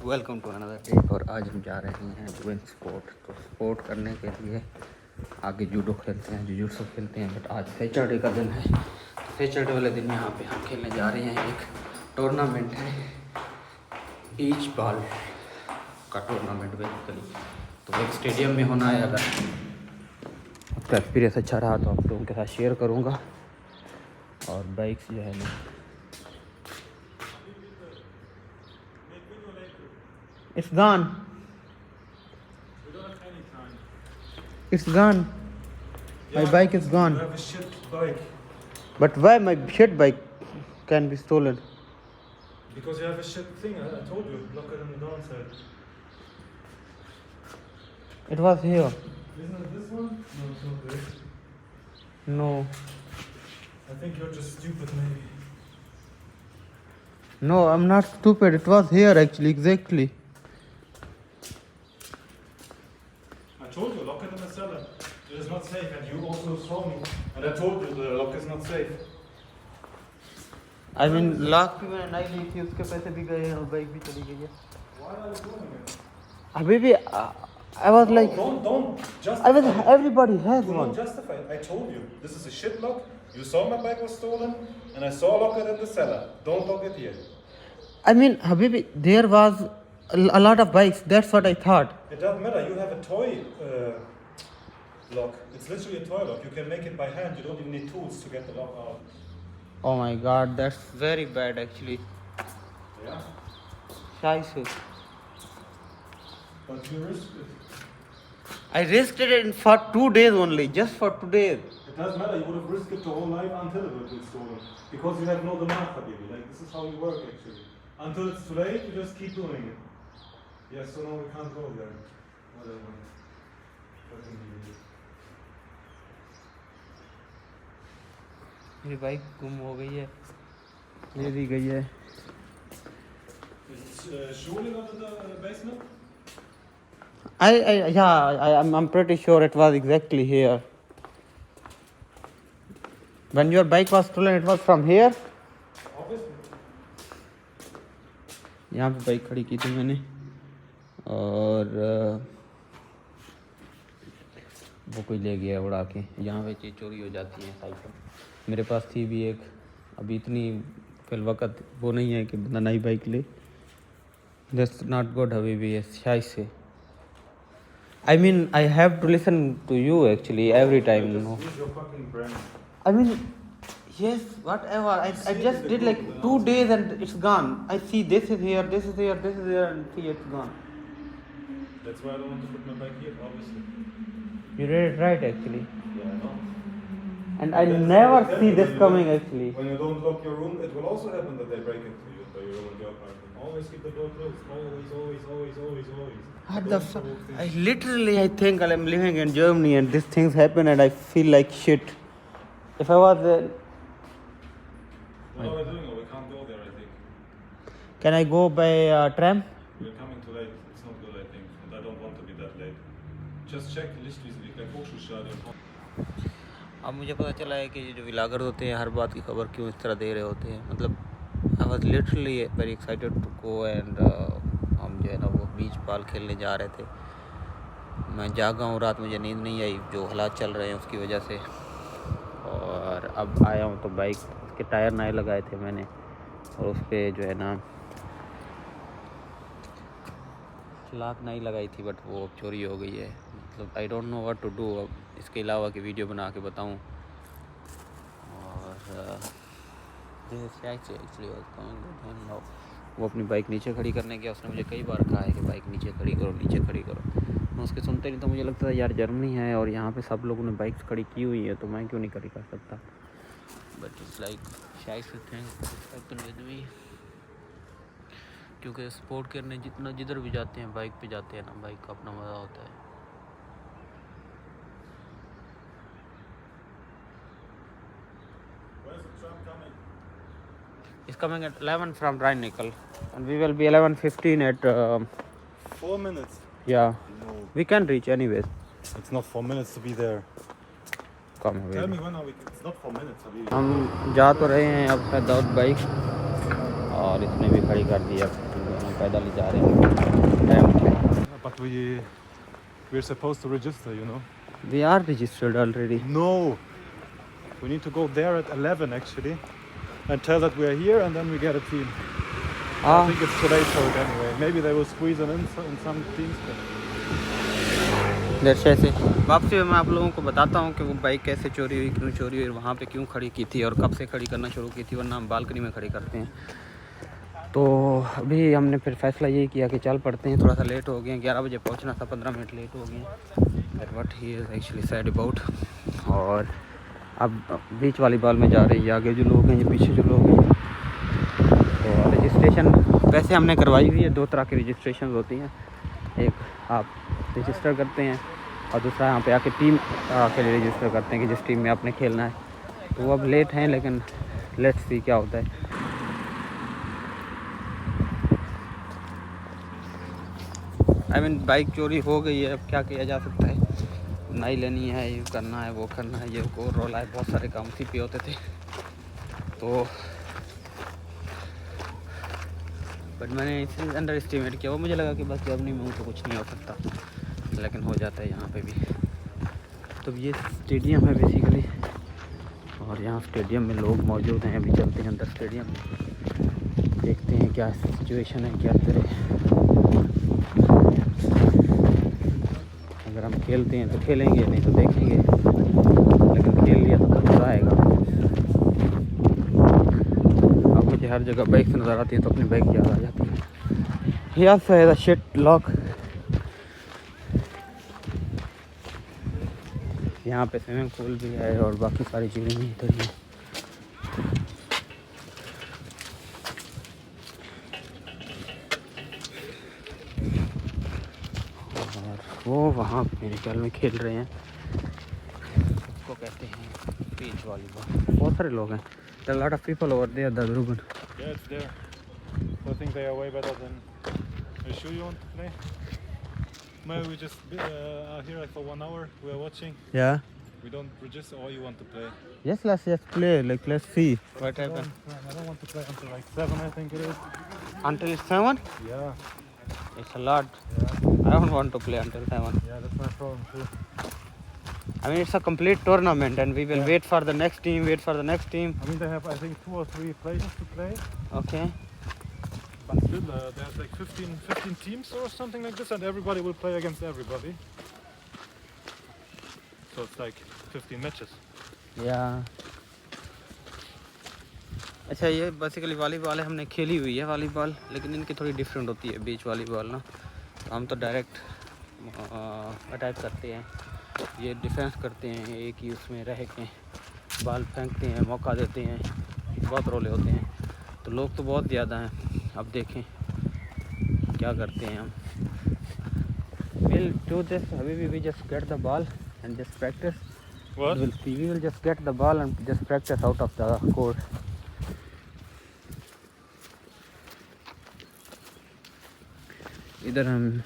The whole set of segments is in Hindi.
Welcome to another day. और आज हम जा रहे हैं डूइंग स्पोर्ट। तो स्पोर्ट करने के लिए आगे जूडो खेलते हैं, जुजुत्सु खेलते हैं, बट आज सैटरडे का दिन है। तो सैटरडे वाले दिन यहाँ पे हम खेलने जा रहे हैं। एक टूर्नामेंट है, ईच बॉल का टूर्नामेंट बेसिकली। तो एक स्टेडियम में होना है। अगर आपका एक्सपीरियंस अच्छा रहा तो आप लोगों के साथ शेयर करूँगा। और बाइक्स जो है ना, it's gone. We don't have any time. It's gone. My bike is gone. You have a shit bike. But why my shit bike can be stolen? Because you have a shit thing. I told you. Lock it on the downside. It was here. Isn't it this one? No, it's not this. No. I think you're just stupid, maybe. No, I'm not stupid. It was here actually, exactly. I told you, lock it in the cellar. It is not safe, and you also saw me. And I told you the lock is not safe. I mean, last भी मैंने नहीं ली थी, उसके पैसे भी गए और बाइक भी चली गई है। Why are you doing it? अभी भी I was like, Don't I justify was, it. everybody has Do one. not justify it. I told you, this is a shit lock. You saw my bike was stolen, and I saw lock it in the cellar. Don't lock it here. I mean, Habibi, there was a lot of bikes. That's what I thought. It doesn't matter. You have a toy lock. It's literally a toy lock. You can make it by hand. You don't even need tools to get the lock out. Oh my God, that's very bad actually. Yeah. Scheiße. But you risk it. I risked it for 2 days only, just for 2 days. It doesn't matter. You would have risked it the whole life until it would be stolen. Because you have no demand, Habibi. Like, this is how you work, actually. Until it's too late, you just keep doing it. Yes, so no, we can't go there. Whatever. Fucking idiot. मेरी बाइक गुम हो गई है, ले दी गई है। Is Shuli not in the basement? I'm pretty sure it was exactly here. When your bike was stolen, it was from here. Obviously. यहाँ पे बाइक खड़ी की थी मैंने, और वो कोई ले गया उड़ा के। यहाँ पे चीज़ चोरी हो जाती है। साइकिल मेरे पास थी भी एक, अभी इतनी फिल वक्त वो नहीं है कि बंदा नई बाइक ले। That's not good, Habibi. Yes, शायद I mean, I have to listen to you actually every time. You know. Just use your fucking brain. I mean, yes, whatever. I just did like 2 days and it's gone. I see this is here, this is here, this is here, and see it's gone. That's why I don't want to put my bike here, obviously. You did it right actually. Yeah, I know. And I That's never exactly see this when you coming don't- actually. When you don't lock your room, it will also happen that they break into you, so you ruin your apartment. Always keep the door closed. Always. What the Don't fuck? provoke things. I think I'm living in Germany and these things happen and I feel like shit. If I was What are we doing? We can't go there, I think. can I go by tram? We're coming too late. It's not good, I think. And I don't want to be that late. Just check Lichtwiesweg, like Hochschulstadion. अब मुझे पता चला है कि जो व्लॉगर होते हैं हर बात की खबर क्यों इस तरह दे रहे होते हैं। मतलब I was literally very excited to go and हम जो है ना वो बीच बॉल खेलने जा रहे थे। मैं जागा हूँ, रात मुझे नींद नहीं आई जो हालात चल रहे हैं उसकी वजह से। और अब आया हूँ तो बाइक के टायर नए लगाए थे मैंने, और उस पर जो है ना लाक नहीं लगाई थी, बट वो अब चोरी हो गई है। मतलब I don't know what to do. अब इसके अलावा कि वीडियो बना के बताऊं। और एक्चुअली वो अपनी बाइक नीचे खड़ी करने गया। उसने मुझे कई बार कहा है कि बाइक नीचे खड़ी करो, नीचे खड़ी करो। मैं उसके सुनते नहीं, तो मुझे लगता था यार जर्मनी है और यहाँ पे सब लोगों ने बाइक्स खड़ी की हुई है, तो मैं क्यों नहीं खड़ी कर सकता। बट इट्स लाइक शायद थिंग विद मी, क्योंकि स्पोर्ट करने जिधर भी जाते हैं बाइक पे जाते हैं ना, बाइक का अपना मज़ा होता है। Where's the tram coming? It's coming at 11 from Rhein-Nickel, and we will be 11:15 at 4 minutes. yeah. No. We can reach anyways. It's not 4 minutes to be there. Come Tell away. me when are we? It's not 4 minutes, Habibi. हम जा तो रहे हैं अब विदाउट बाइक, और इसने भी खड़ी कर दी। अब दोनों पैदल ही जा रहे हैं टाइम पे। But we're supposed to register, you know. We are registered already. No, we need to go there at 11 actually, and tell that we are here, and then we get a team. I think it's too late for it anyway. Maybe they will squeeze them in some teams. जैसे ऐसे वापसी में मैं आप लोगों को बताता हूँ कि वो बाइक कैसे चोरी हुई, क्यों चोरी हुई, वहाँ पे क्यों खड़ी की थी और कब से खड़ी करना शुरू की थी, वरना हम बालकनी में खड़ी करते हैं। तो अभी हमने फिर फैसला यही किया कि चल पड़ते हैं। थोड़ा सा लेट हो गए, 11 बजे पहुँचना था, 15 मिनट लेट हो गए। But he is actually sad about. और अब बीच वाली बॉल में जा रही है। आगे जो लोग हैं, ये पीछे जो लोग हैं। तो रजिस्ट्रेशन वैसे हमने करवाई हुई है। 2 तरह की रजिस्ट्रेशन होती हैं। एक आप रजिस्टर करते हैं और दूसरा यहाँ पे आके टीम के लिए रजिस्टर करते हैं कि जिस टीम में आपने खेलना है। तो अब लेट हैं, लेकिन लेट्स सी क्या होता है। आई मीन बाइक चोरी हो गई है, अब क्या किया जा सकता है। नई लेनी है, ये करना है, वो करना है, ये को रोला है, बहुत सारे काम उसी पे होते थे। तो बट मैंने इसे अंडर एस्टिमेट किया। वो मुझे लगा कि बस जर्मनी में हूँ तो कुछ नहीं हो सकता, लेकिन हो जाता है यहाँ पे भी। तो ये स्टेडियम है बेसिकली, और यहाँ स्टेडियम में लोग मौजूद हैं। अभी चलते हैं अंदर स्टेडियम में, देखते हैं क्या सिचुएशन है, क्या करें। अगर हम खेलते हैं तो खेलेंगे, नहीं तो देखेंगे, लेकिन खेल लिया तो मज़ा आएगा। अब मुझे हर जगह बाइक से नज़र आती है तो अपनी बाइक याद आ जाती है। यहाँ से है शिट लॉक। यहाँ पे स्विमिंग पूल भी है और बाकी सारी चीज़ें भी इधर ही हैं। और वो वहाँ मेरे ख्याल में खेल रहे हैं, उसको कहते हैं बीच वॉलीबॉल। बहुत सारे लोग हैं। There are a lot of people over there, Dadrugan. Yeah, it's there. So I think they are way better than. Are you sure you want to play? Maybe we just are here like for 1 hour. We are watching. Yeah. We don't register, or you want to play? Yes, let's just play. Like, let's see what happens. I don't want to play until like 7, I think it is. Until 7? Yeah. It's a lot. Yeah. I don't want to play until 7. Yeah, that's my problem too. I mean, it's a complete tournament, and we will wait for the next team. Wait for the next team. I mean, they have I think 2 or 3 places to play. Okay. But still, there's like 15 teams or something like this, and everybody will play against everybody. So it's like 15 matches. Yeah. अच्छा, ये बेसिकली वॉलीबॉल है। हमने खेली हुई है वॉलीबॉल, लेकिन इनकी थोड़ी डिफरेंट होती है बीच वॉलीबॉल ना। तो हम तो डायरेक्ट अटैक करते हैं, ये डिफेंस करते हैं, एक ही उसमें रह के बॉल फेंकते हैं, मौका देते हैं। बहुत रोले होते हैं, तो लोग तो बहुत ज़्यादा हैं। अब देखें क्या करते हैं हम। We'll do this. We just get the ball and just practice. What? We will just get the ball and just practice out of the court. इधर हम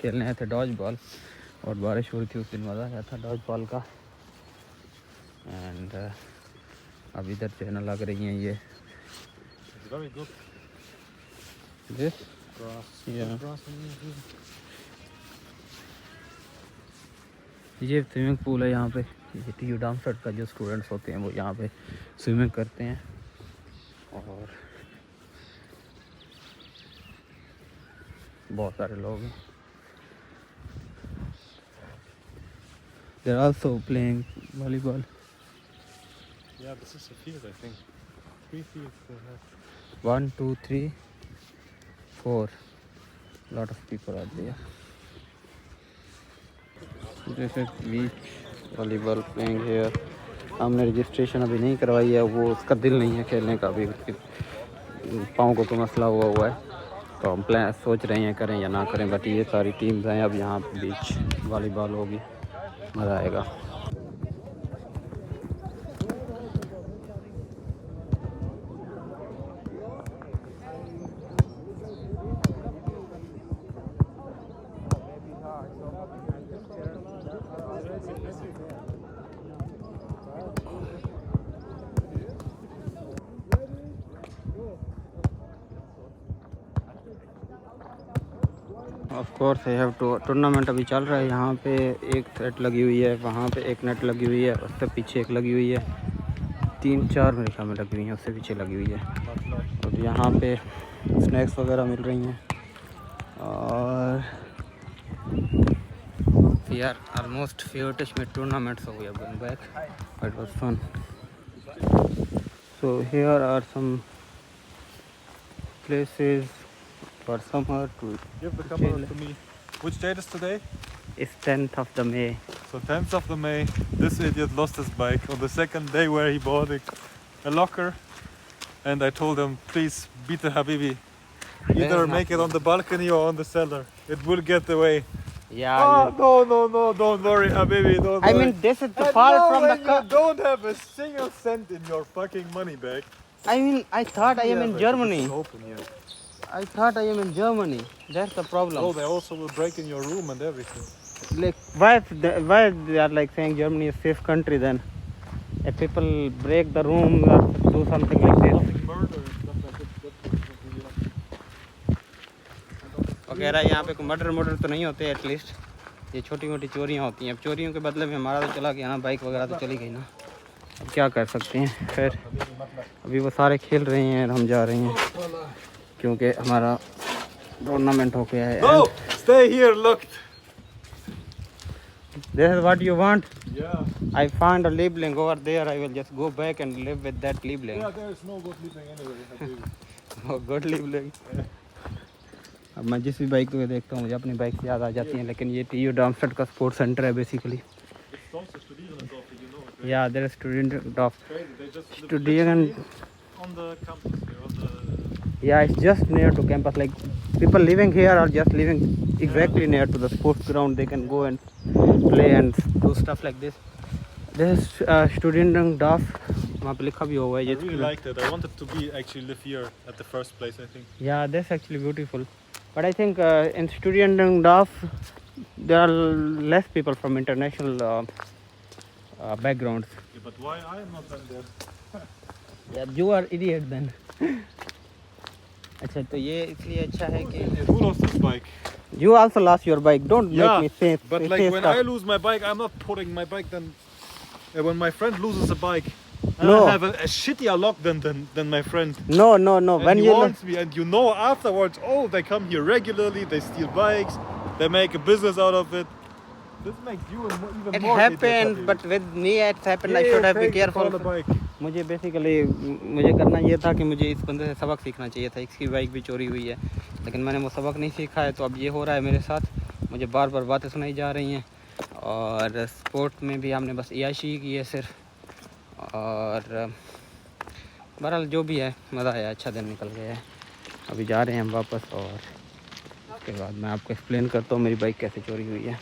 खेलने आए थे डॉज बॉल, और बारिश हो रही थी उस दिन, मज़ा आया था डॉज बॉल का। एंड अब इधर चैनल लग रही हैं ये। It's very good. This? Grass. Yeah. Grass and ये स्विमिंग पूल है यहाँ पे। ये टी यू डामसट का जो स्टूडेंट्स होते हैं वो यहाँ पे स्विमिंग करते हैं। और बहुत सारे लोग हैं। They are also playing volleyball. Yeah, this is a field, I think. 3 fields they have. 1, 2, 3, 4. Lot of people are there. This is beach volleyball playing here. हमने रजिस्ट्रेशन अभी नहीं करवाई है, वो उसका दिल नहीं है खेलने का। अभी उसके पाँव को कोई मसला हुआ है, तो हम प्लान सोच रहे हैं करें या ना करें। बट ये सारी टीम्स हैं, अब यहाँ बीच वॉलीबॉल होगी, मज़ा आएगा। Of course I have to. Tournament अभी चल रहा है। यहाँ पे एक नेट लगी हुई है, वहाँ पे एक नेट लगी हुई है, उससे पीछे एक लगी हुई है, 3-4 मेरे ख्याल में लगी हुई हैं, उससे पीछे लगी हुई है। और यहाँ पे स्नैक्स वगैरह मिल रही हैं। और वी आर ऑलमोस्ट few में tournament so we are going back. It was fun. So here are some places for summer to Give the chill. camera to me. Which date is today? It's 10th of the May. So 10th of the May, this idiot lost his bike on the second day where he bought a locker. And I told him, please beat the Habibi. Either make it on the balcony or on the cellar. It will get away. Yeah. Oh, no, don't worry, Habibi, don't worry. I mean, this is the And fault now from the when you don't have a single cent in your fucking money bag. I mean, I thought I am in but Germany. this is open here. I thought I am in Germany. That's the problem. Oh, they also will break in your room and everything. Like, why they are like saying Germany is a safe country then? If people break the room or do something like this. Murder and stuff like that. वगैरह यहाँ पे कोई मर्डर तो नहीं होते एटलीस्ट। ये छोटी मोटी चोरियाँ होती हैं। अब चोरियों के बदले में हमारा तो चला गया ना, बाइक वगैरह तो चली गई ना। अब क्या कर सकते हैं। खैर अभी वो सारे खेल रहे हैं और हम जा रहे हैं क्योंकि हमारा टूर्नामेंट हो गया है। No, stay here, look. This is what you want? Yeah. I found a Liebling over there. I will just go back and live with that Liebling. Yeah, there is no good living anyway, Habibi. Oh, good Liebling. अब मैं जिस भी बाइक को देखता हूँ मुझे अपनी बाइक से याद आ जाती है। लेकिन ये TU डार्मस्टेड का स्पोर्ट्स सेंटर है basically. It's also Studierendorf, you know it, right? Yeah, there is Studierendorf. Crazy, they just live Studierend. literally on the campus here, on the... Yeah, it's just near to campus. Like people living here are just living exactly near to the sports ground. They can go and play and do stuff like this. This is Studierendorf. वहाँ पे लिखा भी हुआ है I ये। really liked it. I wanted to be actually live here at the first place, I think. Yeah, that's actually beautiful. But I think in Studierendorf there are less people from international backgrounds. Yeah, but why I am not there? Yeah, you are idiot then. अच्छा तो ये इसलिए अच्छा है कि Who lost his bike? you also lost your bike. Don't Yeah, make me say but say like when stuff. I lose my bike, I'm not putting my bike then. When my friend loses a bike, No. I have a shittier luck than my friend. No. And When he you warns me, and you know afterwards, oh, they come here regularly, they steal bikes, they make a business out of it. This makes you even it more happened, idiot, but with me it happened. I Yeah, should have been take it careful. on the bike. मुझे बेसिकली मुझे करना ये था कि मुझे इस बंदे से सबक सीखना चाहिए था। इसकी बाइक भी चोरी हुई है लेकिन मैंने वो सबक नहीं सीखा है, तो अब ये हो रहा है मेरे साथ। मुझे बार बार बातें सुनाई जा रही हैं और स्पोर्ट में भी हमने बस याशी की है सिर्फ। और बहरहाल जो भी है मज़ा आया, अच्छा दिन निकल गया है। अभी जा रहे हैं हम वापस और उसके बाद मैं आपको एक्सप्लेन करता हूँ मेरी बाइक कैसे चोरी हुई है।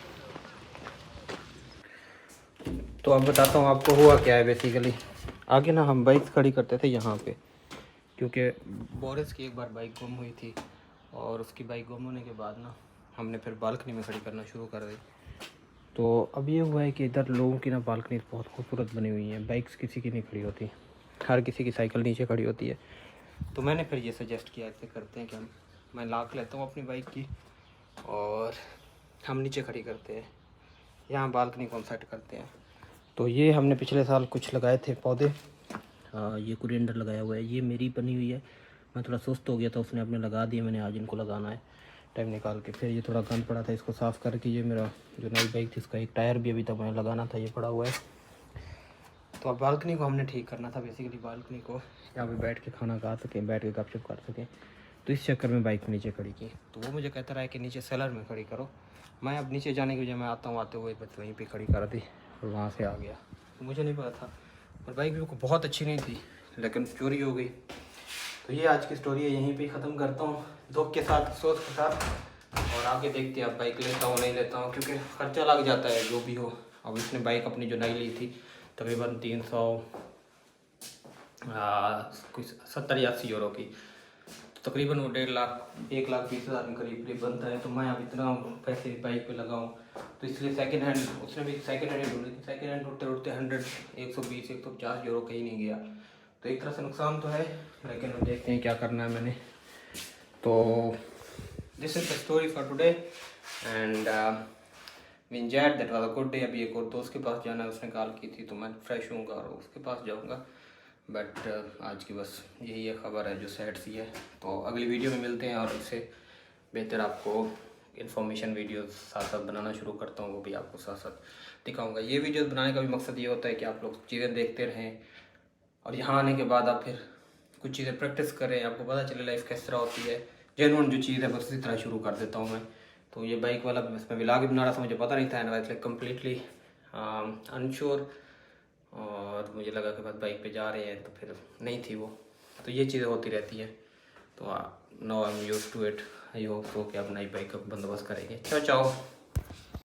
तो अब बताता हूँ आपको हुआ क्या है। बेसिकली आगे ना हम बाइक खड़ी करते थे यहाँ पे, क्योंकि बोरिस की एक बार बाइक गुम हुई थी और उसकी बाइक गुम होने के बाद ना हमने फिर बालकनी में खड़ी करना शुरू कर दी। तो अब ये हुआ है कि इधर लोगों की ना बालकनी बहुत खूबसूरत बनी हुई है। बाइक्स किसी की नहीं खड़ी होती, हर किसी की साइकिल नीचे खड़ी होती है। तो मैंने फिर ये सजेस्ट किया ऐसे करते हैं कि मैं लाख लेता हूँ अपनी बाइक की और हम नीचे खड़ी करते हैं, यहाँ बालकनी को हम सेट करते हैं। तो ये हमने पिछले साल कुछ लगाए थे पौधे। ये कोरिएंडर लगाया हुआ है, ये मेरी बनी हुई है। मैं थोड़ा सुस्त हो गया था, उसने अपने लगा दिए, मैंने आज इनको लगाना है टाइम निकाल के। फिर ये थोड़ा गंद पड़ा था, इसको साफ़ करके ये मेरा जो नई बाइक थी इसका एक टायर भी अभी तक मैंने लगाना था, ये पड़ा हुआ है। तो अब बालकनी को हमने ठीक करना था। बेसिकली बालकनी को यहाँ पे बैठ के खाना खा सकें, बैठ के गपशप कर सकें। तो इस चक्कर में बाइक नीचे खड़ी की। तो वो मुझे कहता रहा है कि नीचे सेलर में खड़ी करो। मैं अब नीचे जाने की वजह मैं आता हूँ, आते हुए बस वहीं पे खड़ी करा दी और वहाँ से आ गया। तो मुझे नहीं पता था और बाइक भी बहुत अच्छी नहीं थी लेकिन चोरी हो गई। तो ये आज की स्टोरी है, यहीं पे ख़त्म करता हूँ दुख के साथ, सोच के साथ। और आगे देखते हैं अब बाइक लेता हूँ नहीं लेता हूँ, क्योंकि खर्चा लग जाता है जो भी हो। अब इसने बाइक अपनी जो नई ली थी तकरीबन 300 कुछ 70-80 यूरो की, तो तकरीबन वो 1,20,000 के करीब बनता है। तो मैं अब इतना पैसे बाइक पे लगाऊं, तो इसलिए सेकंड हैंड, उसने भी सेकंड हैंड ढूंढी थी। सेकंड हैंड ढूंढते ढूंढते 120-150 यूरो कहीं नहीं गया। तो एक तरह से नुकसान तो है, लेकिन अब देखते हैं क्या करना है मैंने। तो this is the story for today and we enjoyed, that was a good day. अभी एक और दोस्त के पास जाना है, उसने कॉल की थी, तो मैं फ्रेश होऊंगा और उसके पास जाऊंगा। बट आज की बस यही एक ख़बर है जो सैड सी है। तो अगली वीडियो में मिलते हैं और इससे बेहतर आपको इन्फॉर्मेशन वीडियो साथ साथ बनाना शुरू करता हूँ, वो भी आपको साथ साथ दिखाऊंगा। ये वीडियो बनाने का भी मकसद ये होता है कि आप लोग चीज़ें देखते रहें और यहाँ आने के बाद आप फिर कुछ चीज़ें प्रैक्टिस करें, आपको पता चले लाइफ किस तरह होती है। जेन्युइन जो चीज़ है बस इसी तरह शुरू कर देता हूँ मैं। तो ये बाइक वाला बस मैं व्लॉग बना रहा था, मुझे पता नहीं था and I was like completely unsure, और मुझे लगा कि बस बाइक पे जा रहे हैं, तो फिर नहीं थी वो। तो ये चीज़ें होती रहती हैं। तो now I am used to it. I hope so कि आप नई बाइक का बंदोबस्त करेंगे। चाओ चाओ।